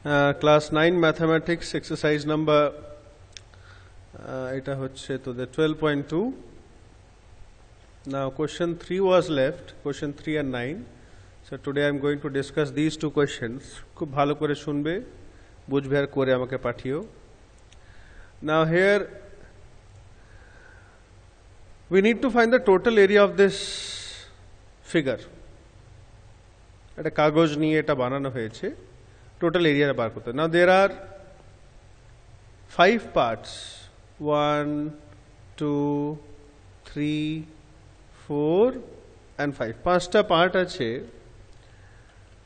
Class 9 mathematics exercise number এটা হচ্ছে তোদের 12.2. Now question 3 was left, question 3 and 9. So today I am going to discuss these two questions. খুব ভালো করে শুনবে, বুঝবে আর করে আমাকে পাঠিও. Now here we need to find the total area of this figure. একটা কাগজ নিয়ে এটা বানানো হয়েছে, total area বার করতে. Now there are 5 parts, 1, 2, 3, 4 and 5. 5টা part আছে.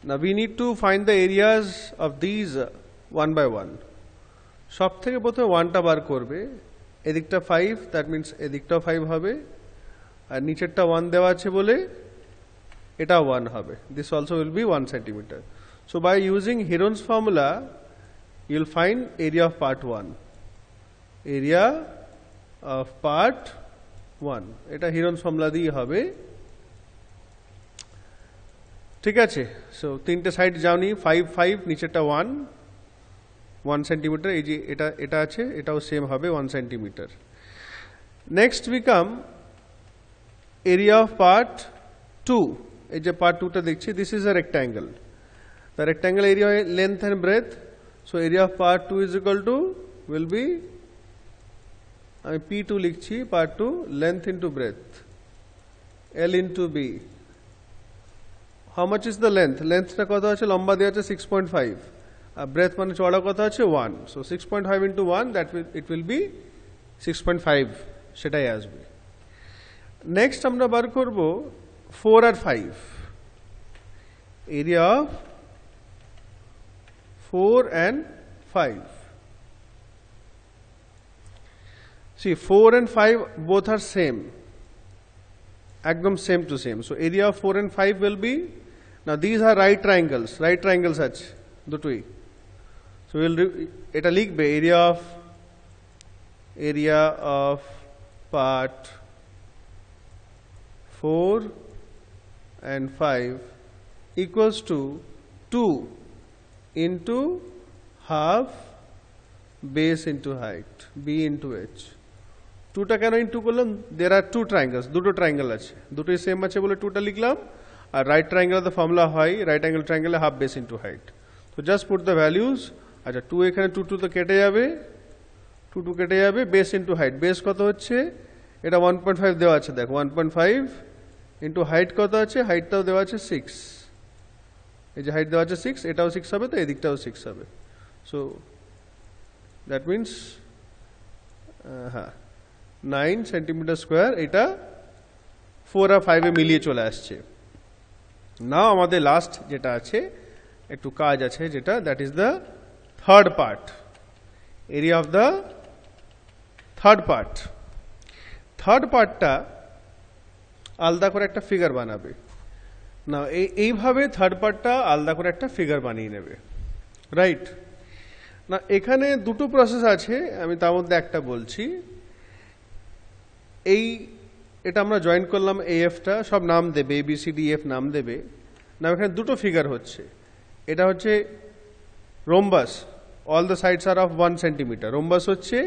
Now we need to find the areas of these one by one. সব থেকে প্রথমে 1টা বার করবে, এদিকটা 5, that means এদিকটাও 5 হবে, আর নিচেরটা 1 দেওয়া আছে বলে এটা 1 হবে. This also will be 1 centimeter. So by using Heron's formula, you will find area of part 1. Area of part 1. এটা Heron's formula দিয়ে হবে. ঠিক আছে? So তিনটে সাইড যাওনি, 5 5, নিচেরটা 1 সেন্টিমিটার, এই যে এটা আছে, এটাও সেম হবে 1 centimetre. Next we come area of part 2. এই যে part 2টা দেখছি, this is a rectangle. The rectangle area length and breadth. So area of part 2 is equal to will be আমি P2 লিখছি, part 2 length into breadth, L into B. How much is the length? Lengthটা কত আছে? লম্বা দেওয়া আছে 6.5, আর breadth মানে চওড়া কত আছে 1. So 6.5 into 1, that will it will be 6.5, সেটাই আসবে. নেক্সট আমরা বার করব 4 আর 5. Area of 4 and 5. See, 4 and 5 both are same. Ekdom same to same. So area of 4 and 5 will be, now these are right triangles. Right triangles আছে দুটোই. So we'll এটা লিখবে area of part 4 and 5 equals to 2 into half base into height, B into H. 2টা কেন into করলাম? there are two triangles, দুটো triangle আছে, দুটোই সেম আছে বলে 2টা লিখলাম. আর রাইট ট্রায়াঙ্গেল দ্য ফর্মুলা হয় রাইট অ্যাঙ্গেল ট্রায়াঙ্গেলে হাফ বেস ইনটু হাইট. তো জাস্ট পুট দ্য ভ্যালুজ. আচ্ছা, 2 এখানে 2 2 তো কেটে যাবে, 2 2 কেটে যাবে, বেস ইনটু হাইট. বেস কত হচ্ছে? এটা 1.5 দেওয়া আছে, দেখো 1.5 ইনটু হাইট কত আছে? হাইটটাও দেওয়া আছে 6. এই যে হাইট দেওয়া আছে 6, এটাও 6 হবে, তো এদিকটাও 6 হবে. So that means 9 centimetre square. এটা 4 আর 5 এ মিলিয়ে চলে আসছে. নাও আমাদের লাস্ট যেটা আছে, একটু কাজ আছে, যেটা that is the third part. Area of the third part. Third পার্টটা আলাদা করে একটা ফিগার বানাবে. না, এইভাবে থার্ড পার্টটা আলাদা করে একটা ফিগার বানিয়ে নেবে, রাইট? না, এখানে দুটো প্রসেস আছে, আমি তার মধ্যে একটা বলছি. এটা আমরা জয়েন করলাম, AFটা সব নাম দেবে, ABCDF নাম দেবে. না, এখানে দুটো ফিগার হচ্ছে. এটা হচ্ছে rhombus, all the sides are of 1 centimetre, rhombus হচ্ছে.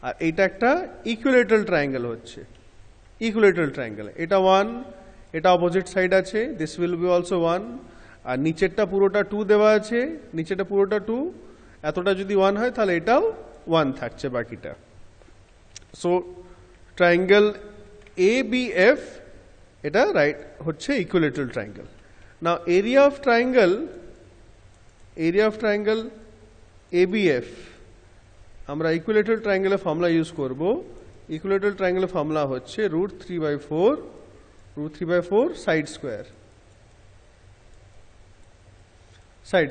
আর এইটা একটা ইকুইলেটারাল ট্রায়াঙ্গেল হচ্ছে, ইকুইলেটারাল ট্রায়াঙ্গেল. এটা 1, এটা অপোজিট সাইড আছে, দিস উইল বি অলসো 1. আর নিচেরটা পুরোটা 2 দেওয়া আছে, নিচেরটা পুরোটা 2, এতটা যদি 1 হয় তাহলে এটাও 1 থাকছে বাকিটা. সো ট্রায়াঙ্গেল ABF এটা রাইট হচ্ছে equilateral triangle. Now area of triangle ABF আমরা ইকুইলেটারাল ট্রায়াঙ্গেলের ফর্মুলা ইউজ করব. ইকুইলেটারাল ট্রায়াঙ্গেলের ফর্মুলা হচ্ছে √3/4 সাইড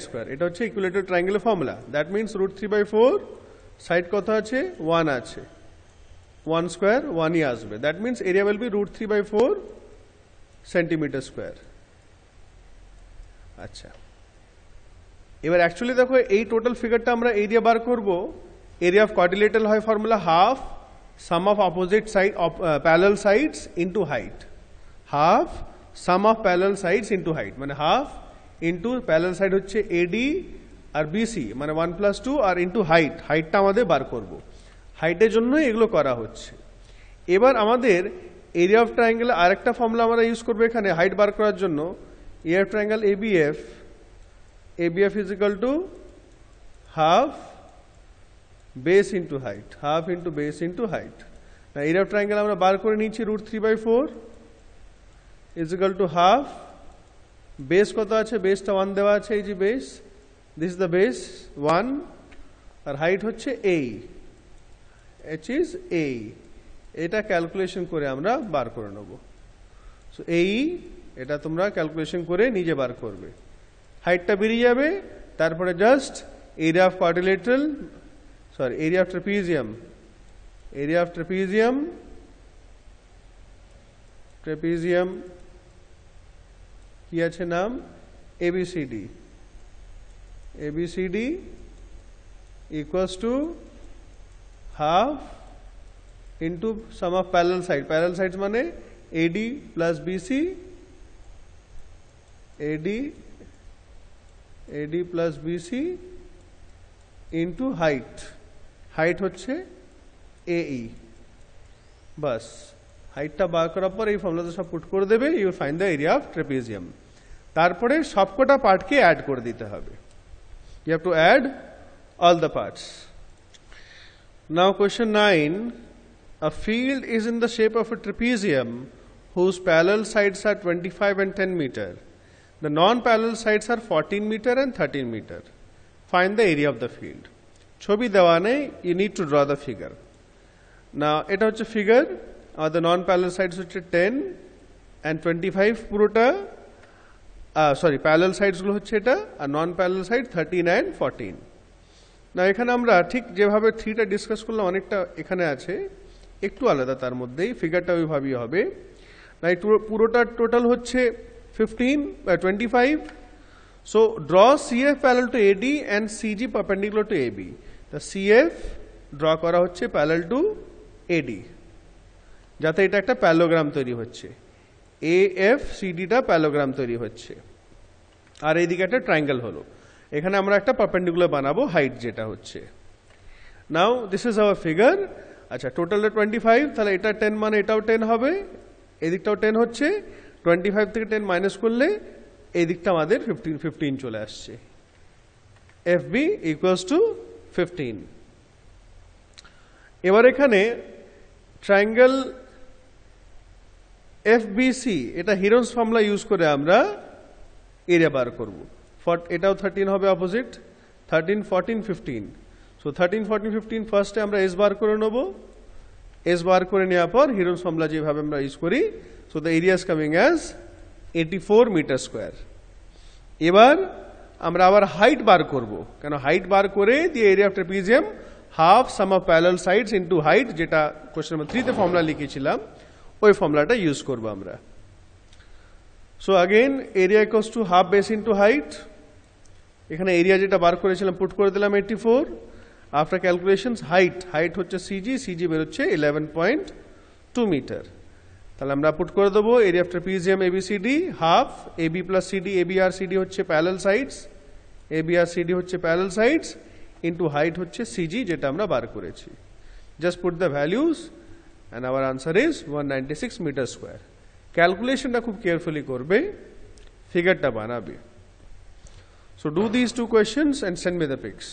স্কোয়ার. এটা হচ্ছে ইকুইলেটারাল ট্রায়াঙ্গেলের ফর্মুলা. দ্যাট মিনস √3/4 সাইড কত আছে? 1 আছে, 1 স্কোয়ার 1ই আসবে. That means area will be √3/4 centimetre square. আচ্ছা, এবার অ্যাকচুয়ালি দেখো, এই টোটাল ফিগারটা আমরা এরিয়া বার করব. এরিয়া অফ কোয়াড্রিলেটারাল হয় formula half some of opposite side parallel sides into height. Half some of parallel sides into height, মানে হাফ ইনটু প্যারালাল সাইড হচ্ছে AD আর BC মানে 1+2 আর ইন্টু হাইটটা আমাদের বার করব। হাইটের জন্যই এগুলো করা হচ্ছে। এবার আমাদের এরিয়া অফ ট্রায়াঙ্গেল আরেকটা ফর্মুলা আমরা ইউজ করবো এখানে হাইট বার করার জন্য। Area of triangle ABF is equal to half base into height, half into base into height. না এরিয়া অফ ট্রায়াঙ্গেল আমরা বার করে নিচ্ছি √3/4 is equal to half, base কত আছে, বেসটা 1 দেওয়া আছে, এই যে base, this is the base 1, আর হাইট হচ্ছে A, এটা ক্যালকুলেশন করে আমরা বার করে নেব। সো এটা তোমরা ক্যালকুলেশন করে নিজে বার করবে, হাইটটা বেরিয়ে যাবে। তারপরে just area of quadrilateral, area of trapezium কি আছে নাম, ABCD equals to half into sum of parallel sides মানে AD plus BC, AD plus BC into height হচ্ছে AE। বাস হাইটটা বার করার পর এই ফর্মুলাতে সব পুট করে দেবে, you find the area of trapezium. তারপরে সবকটা পার্টকে অ্যাড করে দিতে হবে, you have to add all the parts. Now question 9, a field is in the shape of a trapezium whose parallel sides are 25 and 10 meter. The non-parallel sides are 14 meter and 13 meter. Find the area of the field. ছবি দেওয়া নেই, you need to draw the figure. Now এটা হচ্ছে figure, the non-parallel sides হচ্ছে 10 and 25 পুরোটা, parallel সাইডসগুলো হচ্ছে এটা, আর নন parallel side 13 and 14। না এখানে আমরা ঠিক যেভাবে 3টা ডিসকাস করলাম অনেকটা এখানে আছে, একটু আলাদা তার মধ্যেই, ফিগারটা ওইভাবেই হবে। না এই পুরোটা টোটাল হচ্ছে 25। So draw CF parallel to AD and CG perpendicular to AB। তা CF ড্র করা হচ্ছে প্যারালাল টু AD, যাতে এটা একটা প্যারালোগ্রাম তৈরি হচ্ছে, AFCDটা প্যারালোগ্রাম তৈরি হচ্ছে, আর এইদিকে একটা ট্রায়াঙ্গেল হলো। এখানে আমরা একটা পারপেন্ডিকুলার বানাবো হাইট যেটা হচ্ছে। নাও দিস ইজ আওয়ার ফিগার। আচ্ছা টোটালটা 25, তাহলে এটা 10 মানে এটাও 10 হবে, এদিকটাও 10 হচ্ছে, 25 থেকে 10 মাইনাস করলে এই দিকটা আমাদের 15 চলে আসছে, FB ইকুয়ালস টু 15। এবার এখানে ট্রায়াঙ্গেল FBC এটা হিরন্স ফর্মুলা ইউজ করে আমরা এরিয়া বার করব। এটাও 13 হবে অপোজিট, 13, 14, 15। সো 13, 14, 15 ফার্স্টে আমরা S বার করে নেব, S বার করে নেওয়ার পর হিরন্স ফর্মুলা যেভাবে আমরা ইউজ করি, so the area is coming as 84 metre square. এবার আমরা আবার হাইট বার করব, কেন হাইট বার করে দি area of trapezium half some of parallel sides into height, যেটা কোশ্চেন নাম্বার 3 তে ফর্মুলা লিখেছিলাম, ওই ফর্মুলাটা ইউজ করবো আমরা। So again area equals to half base into height, এখানে এরিয়া যেটা বার করেছিলাম পুট করে দিলাম 84। আফটার ক্যালকুলেশনস হাইট হচ্ছে CG বেরোচ্ছে 11.2 মিটার। তাহলে আমরা পুট করে দেবো area of trapezium ABCD half AB plus CD, ABRCD হচ্ছে প্যারালাল সাইডস, ABRCD হচ্ছে প্যারালাল সাইডস ইন্টু হাইট হচ্ছে CG যেটা আমরা বার করেছি। Just put the values and our answer is 196 meter square. ক্যালকুলেশনটা খুব কেয়ারফুলি করবে, ফিগারটা বানাবে। So do these 2 questions and send me the pics.